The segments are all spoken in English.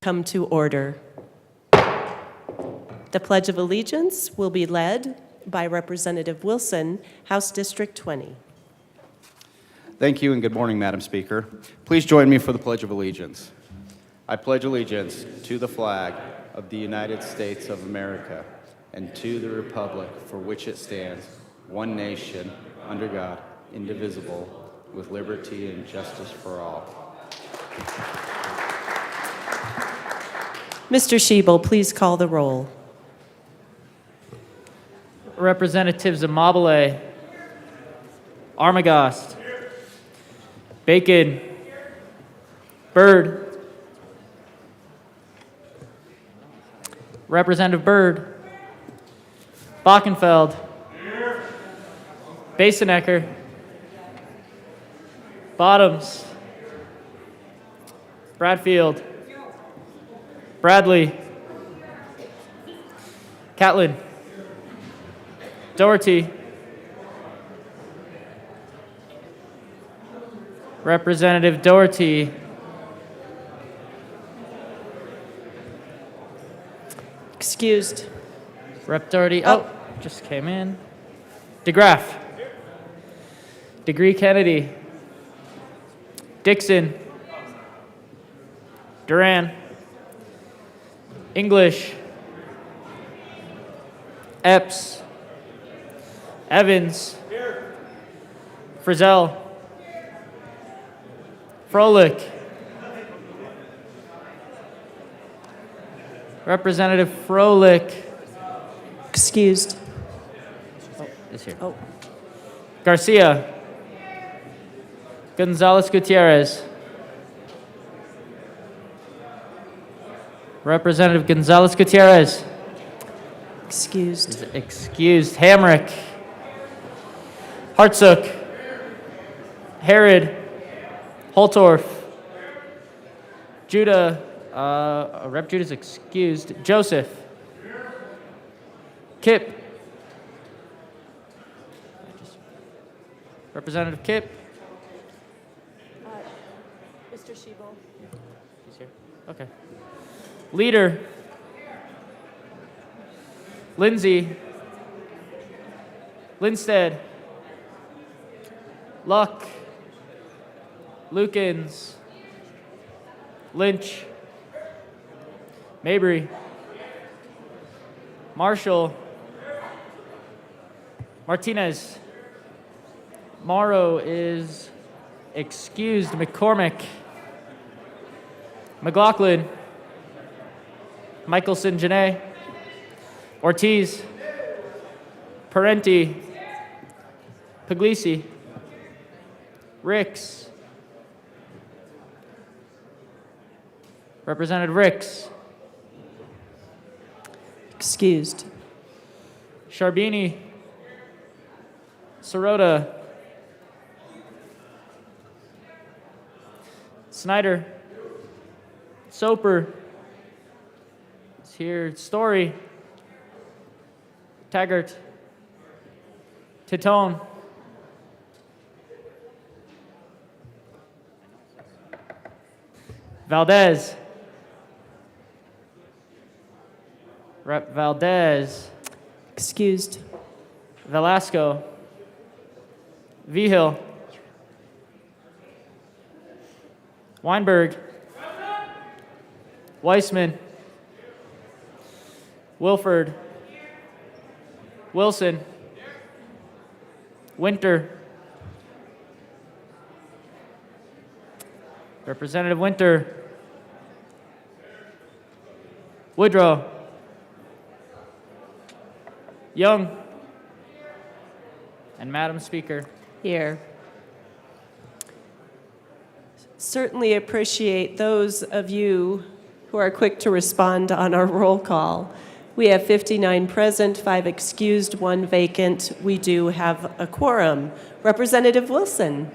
come to order. The Pledge of Allegiance will be led by Representative Wilson, House District 20. Thank you and good morning, Madam Speaker. Please join me for the Pledge of Allegiance. I pledge allegiance to the flag of the United States of America and to the republic for which it stands, one nation, under God, indivisible, with liberty and justice for all. Mr. Schiebel, please call the roll. Representatives Amabile, Armagost, Bacon, Byrd, Representative Byrd, Bockenfeld, Basenecker, Bottoms, Bradfield, Bradley, Catlin, Doherty, Representative Doherty, Excused. Rep. Doherty, just came in. DeGraff, Degree Kennedy, Dixon, Duran, English, Epps, Evans, Frizzell, Froelich, Representative Froelich Excused. is here. Oh, Garcia, Gonzalez Gutierrez, Representative Gonzalez Gutierrez excused. is excused. Hamrick, Hartsook, Herod, Holtorf, Judah, Rep. Judah is excused. Joseph, Kipp, Representative Kipp. Mr. Schiebel. He's here. Okay. Leader, Lindsay, Linstead, Luck, Lukens, Lynch, Mabry, Marshall, Martinez, Morrow is excused. McCormick, McLaughlin, Michelson Janae, Ortiz, Parenti, Puglisi, Ricks, Representative Ricks, Excused. Sharbini, Sirota, Snyder, Soper is here, Story, Taggart, Titone, Valdez, Rep. Valdez, Excused. Velasco, Vigil, Weinberg, Weissman, Wilford, Wilson, Winter, Representative Winter, Woodrow, Young, and Madam Speaker. Here. Certainly appreciate those of you who are quick to respond on our roll call. We have 59 present, 5 excused, 1 vacant. We do have a quorum. Representative Wilson.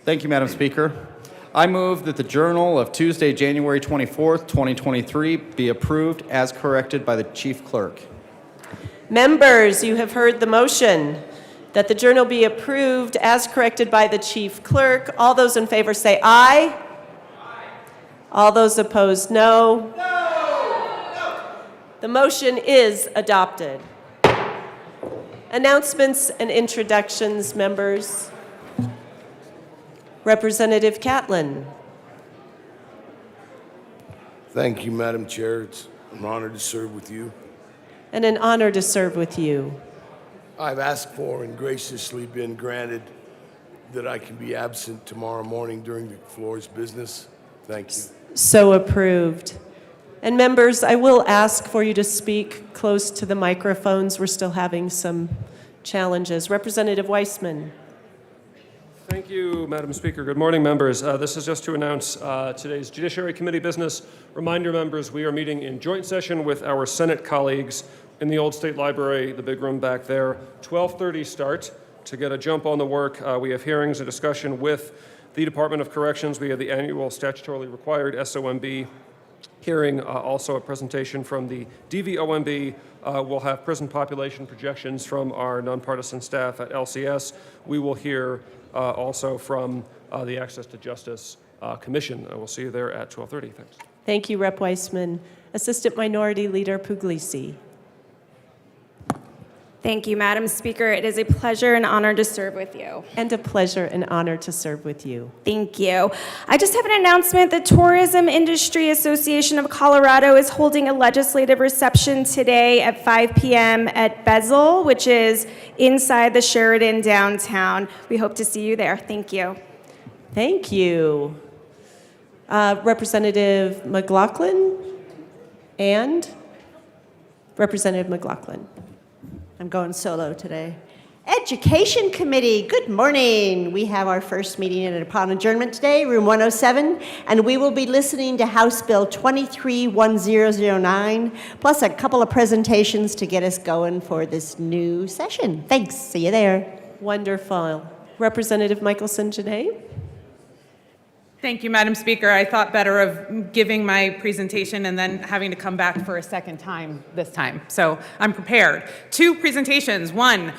Thank you, Madam Speaker. I move that the Journal of Tuesday, January 24th, 2023 be approved as corrected by the Chief Clerk. Members, you have heard the motion that the journal be approved as corrected by the Chief Clerk. All those in favor say aye. All those opposed, no. The motion is adopted. Announcements and introductions, members. Representative Catlin. Thank you, Madam Chair. It's an honor to serve with you. And an honor to serve with you. I've asked for and graciously been granted that I can be absent tomorrow morning during the floor's business. Thank you. So approved. And members, I will ask for you to speak close to the microphones. We're still having some challenges. Representative Weissman. Thank you, Madam Speaker. Good morning, members. This is just to announce today's Judiciary Committee business. Reminder, members, we are meeting in joint session with our Senate colleagues in the Old State Library, the big room back there. 12:30 start. To get a jump on the work, we have hearings and discussion with the Department of Corrections. We have the annual statutorily required SOMB hearing, also a presentation from the DVOMB. We'll have prison population projections from our nonpartisan staff at LCS. We will hear also from the Access to Justice Commission. I will see you there at 12:30. Thanks. Thank you, Rep. Weissman. Assistant Minority Leader Puglisi. Thank you, Madam Speaker. It is a pleasure and honor to serve with you. And a pleasure and honor to serve with you. Thank you. I just have an announcement. The Tourism Industry Association of Colorado is holding a legislative reception today at 5 p.m. at Bezel, which is inside the Sheridan downtown. We hope to see you there. Thank you. Thank you. Representative McLaughlin and Representative McLaughlin. I'm going solo today. Education Committee, good morning. We have our first meeting upon adjournment today, room 107, and we will be listening to House Bill 231009, plus a couple of presentations to get us going for this new session. Thanks, see you there. Wonderful. Representative Michelson-Janae. Thank you, Madam Speaker. I thought better of giving my presentation and then having to come back for a second time this time. So I'm prepared. 2 presentations. 1,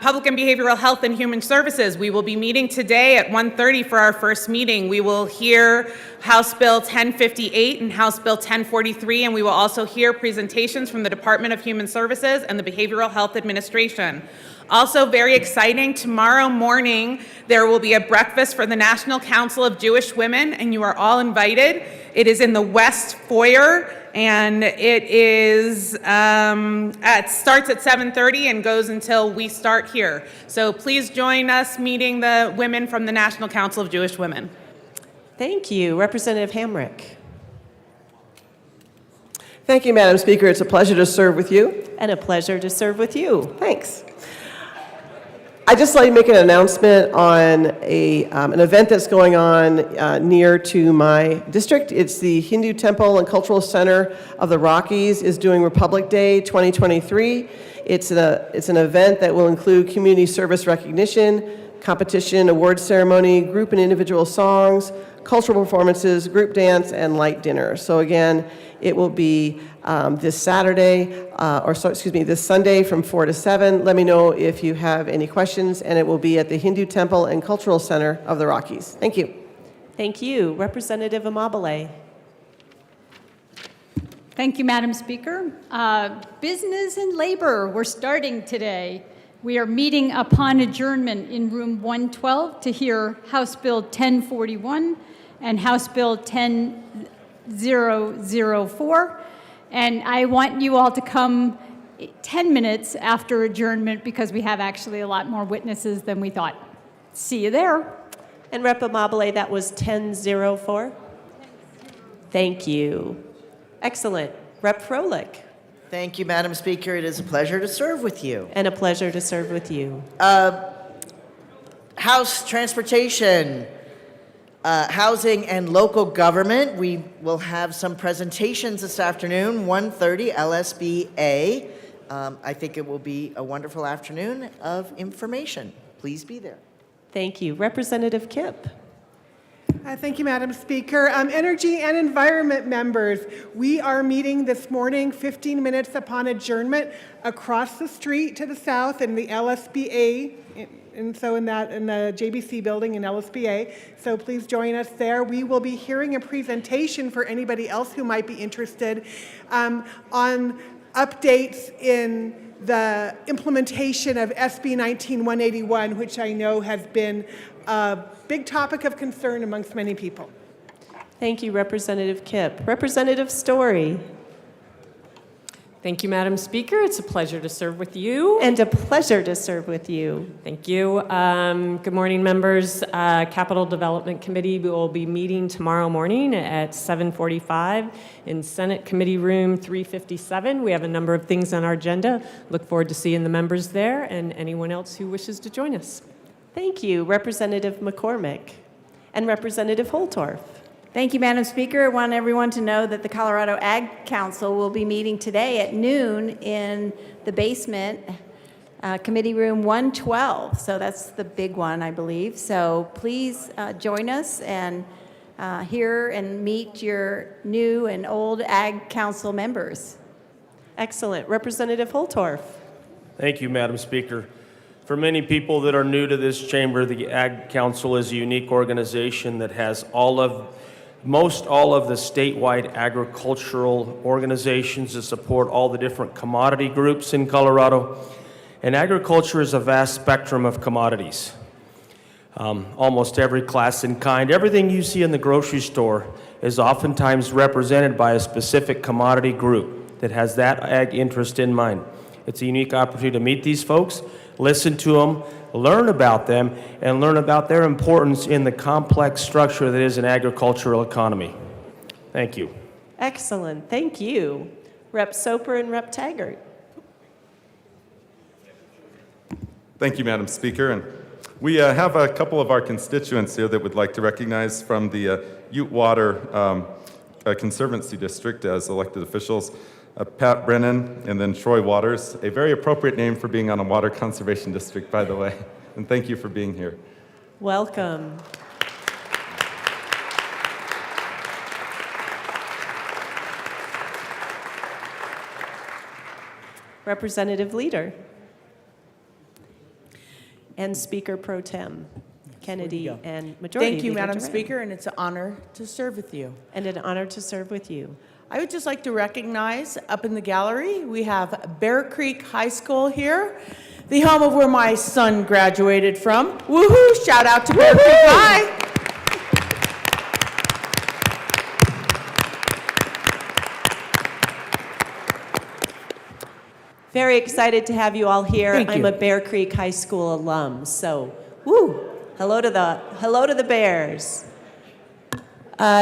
Public and Behavioral Health and Human Services. We will be meeting today at 1:30 for our first meeting. We will hear House Bill 1058 and House Bill 1043, and we will also hear presentations from the Department of Human Services and the Behavioral Health Administration. Also very exciting, tomorrow morning there will be a breakfast for the National Council of Jewish Women, and you are all invited. It is in the West Foyer, and it starts at 7:30 and goes until we start here. So please join us meeting the women from the National Council of Jewish Women. Thank you. Representative Hamrick. Thank you, Madam Speaker. It's a pleasure to serve with you. And a pleasure to serve with you. Thanks. I'd just like to make an announcement on an event that's going on near to my district. It's the Hindu Temple and Cultural Center of the Rockies is doing Republic Day 2023. It's an event that will include community service recognition, competition, award ceremony, group and individual songs, cultural performances, group dance, and light dinner. So again, it will be this Sunday from 4 to 7. Let me know if you have any questions, and it will be at the Hindu Temple and Cultural Center of the Rockies. Thank you. Thank you. Representative Amabile. Thank you, Madam Speaker. Business and labor, we're starting today. We are meeting upon adjournment in room 112 to hear House Bill 1041 and House Bill 10004. And I want you all to come 10 minutes after adjournment because we have actually a lot more witnesses than we thought. See you there. And Rep. Amabile, that was 1004? Thank you. Excellent. Rep. Froelich. Thank you, Madam Speaker. It is a pleasure to serve with you. And a pleasure to serve with you. House Transportation, Housing and Local Government. We will have some presentations this afternoon, 1:30 LSBA. I think it will be a wonderful afternoon of information. Please be there. Thank you. Representative Kipp. Thank you, Madam Speaker. Energy and Environment members, we are meeting this morning 15 minutes upon adjournment across the street to the south in the LSBA and so in the JBC building in LSBA. So please join us there. We will be hearing a presentation for anybody else who might be interested on updates in the implementation of SB 19-181, which I know has been a big topic of concern amongst many people. Thank you, Representative Kipp. Representative Story. Thank you, Madam Speaker. It's a pleasure to serve with you. And a pleasure to serve with you. Thank you. Good morning, members. Capital Development Committee will be meeting tomorrow morning at 7:45 in Senate Committee Room 357. We have a number of things on our agenda. Look forward to seeing the members there and anyone else who wishes to join us. Thank you, Representative McCormick and Representative Holtorf. Thank you, Madam Speaker. I want everyone to know that the Colorado Ag Council will be meeting today at noon in the basement, Committee Room 112. So that's the big one, I believe. So please join us and hear and meet your new and old Ag Council members. Excellent. Representative Holtorf. Thank you, Madam Speaker. For many people that are new to this chamber, the Ag Council is a unique organization that has all of the statewide agricultural organizations that support all the different commodity groups in Colorado. And agriculture is a vast spectrum of commodities. Almost every class and kind, everything you see in the grocery store is oftentimes represented by a specific commodity group that has that ag interest in mind. It's a unique opportunity to meet these folks, listen to them, learn about them, and learn about their importance in the complex structure that is an agricultural economy. Thank you. Excellent. Thank you. Rep. Soper and Rep. Taggart. Thank you, Madam Speaker. And we have a couple of our constituents here that would like to recognize from the Ute Water Conservancy District as elected officials. Pat Brennan and then Troy Waters, a very appropriate name for being on a water conservation district, by the way. And thank you for being here. Welcome. Representative Leader. And Speaker Pro Tem Kennedy and Majority Thank you, Leader Madam Duran. Speaker, and it's an honor to serve with you. And an honor to serve with you. I would just like to recognize up in the gallery, we have Bear Creek High School here, the home of where my son graduated from. Woohoo! Shout out to Bear Creek High. Very excited to have you all here. Thank I'm you. a Bear Creek High School alum, so woo! Hello to the Bears.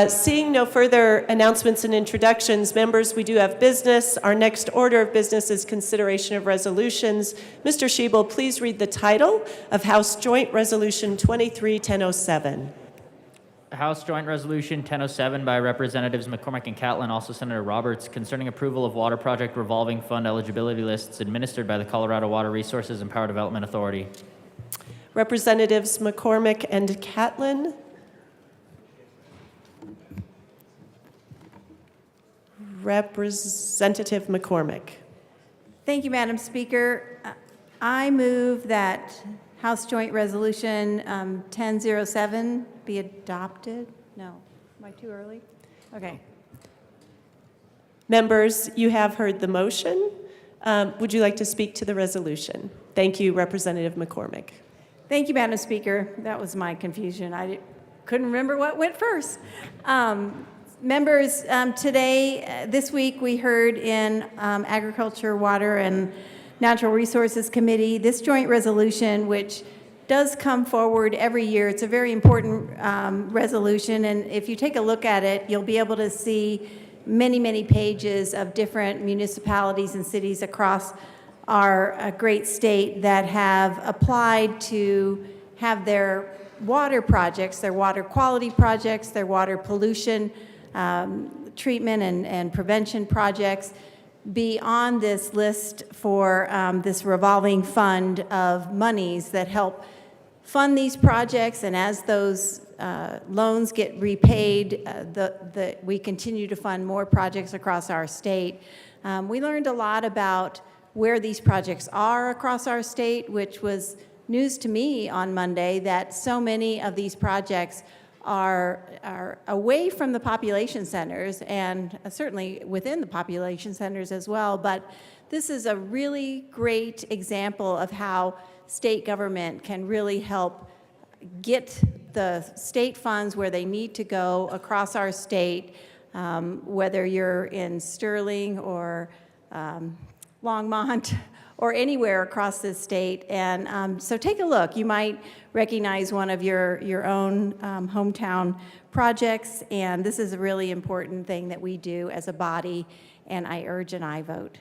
Seeing no further announcements and introductions, members, we do have business. Our next order of business is consideration of resolutions. Mr. Schiebel, please read the title of House Joint Resolution 23-1007. House Joint Resolution 1007 by Representatives McCormick and Catlin, also Senator Roberts, concerning approval of water project revolving fund eligibility lists administered by the Colorado Water Resources and Power Development Authority. Representatives McCormick and Catlin. Representative McCormick. Thank you, Madam Speaker. I move that House Joint Resolution 1007 be adopted. No, am I too early? Okay. Members, you have heard the motion. Would you like to speak to the resolution? Thank you, Representative McCormick. Thank you, Madam Speaker. That was my confusion. I couldn't remember what went first. Members, this week we heard in Agriculture, Water, and Natural Resources Committee this joint resolution, which does come forward every year. It's a very important resolution, and if you take a look at it, you'll be able to see many, many pages of different municipalities and cities across our great state that have applied to have their water projects, their water quality projects, their water pollution treatment and prevention projects be on this list for this revolving fund of monies that help fund these projects. And as those loans get repaid, we continue to fund more projects across our state. We learned a lot about where these projects are across our state, which was news to me on Monday that so many of these projects are away from the population centers, and certainly within the population centers as well. But this is a really great example of how state government can really help get the state funds where they need to go across our state, whether you're in Sterling or Longmont or anywhere across this state. And so take a look. You might recognize one of your own hometown projects, and this is a really important thing that we do as a body, and I urge an aye vote.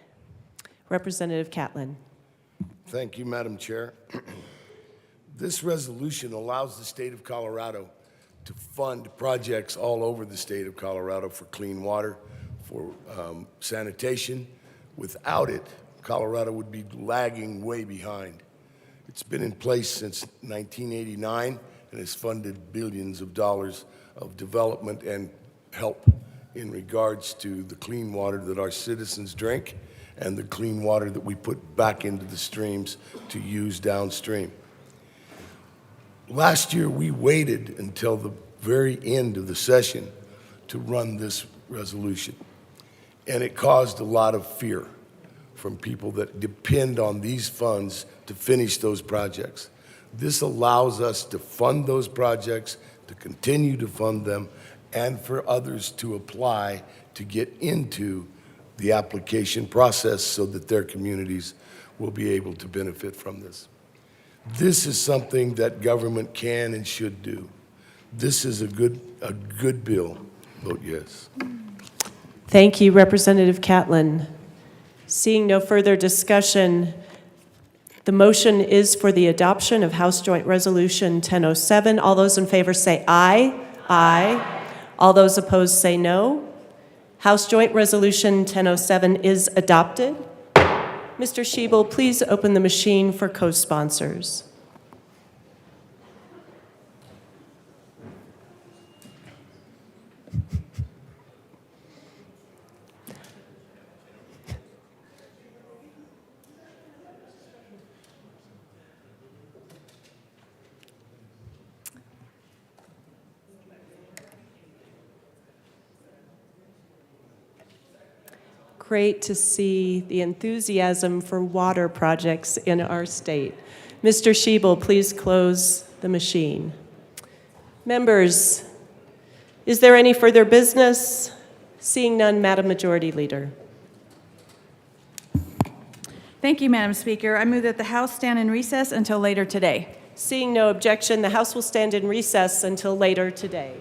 Representative Catlin. Thank you, Madam Chair. This resolution allows the state of Colorado to fund projects all over the state of Colorado for clean water, for sanitation. Without it, Colorado would be lagging way behind. It's been in place since 1989 and has funded billions of dollars of development and help in regards to the clean water that our citizens drink and the clean water that we put back into the streams to use downstream. Last year, we waited until the very end of the session to run this resolution, and it caused a lot of fear from people that depend on these funds to finish those projects. This allows us to fund those projects, to continue to fund them, and for others to apply to get into the application process so that their communities will be able to benefit from this. This is something that government can and should do. This is a good bill. Vote yes. Thank you, Representative Catlin. Seeing no further discussion, the motion is for the adoption of House Joint Resolution 1007. All those in favor say aye. Aye. All those opposed say no. House Joint Resolution 1007 is adopted. Mr. Schiebel, please open the machine for co-sponsors. Great to see the enthusiasm for water projects in our state. Mr. Schiebel, please close the machine. Members, is there any further business? Seeing none, Madam Majority Leader. Thank you, Madam Speaker. I move that the House stand in recess until later today. Seeing no objection, the House will stand in recess until later today.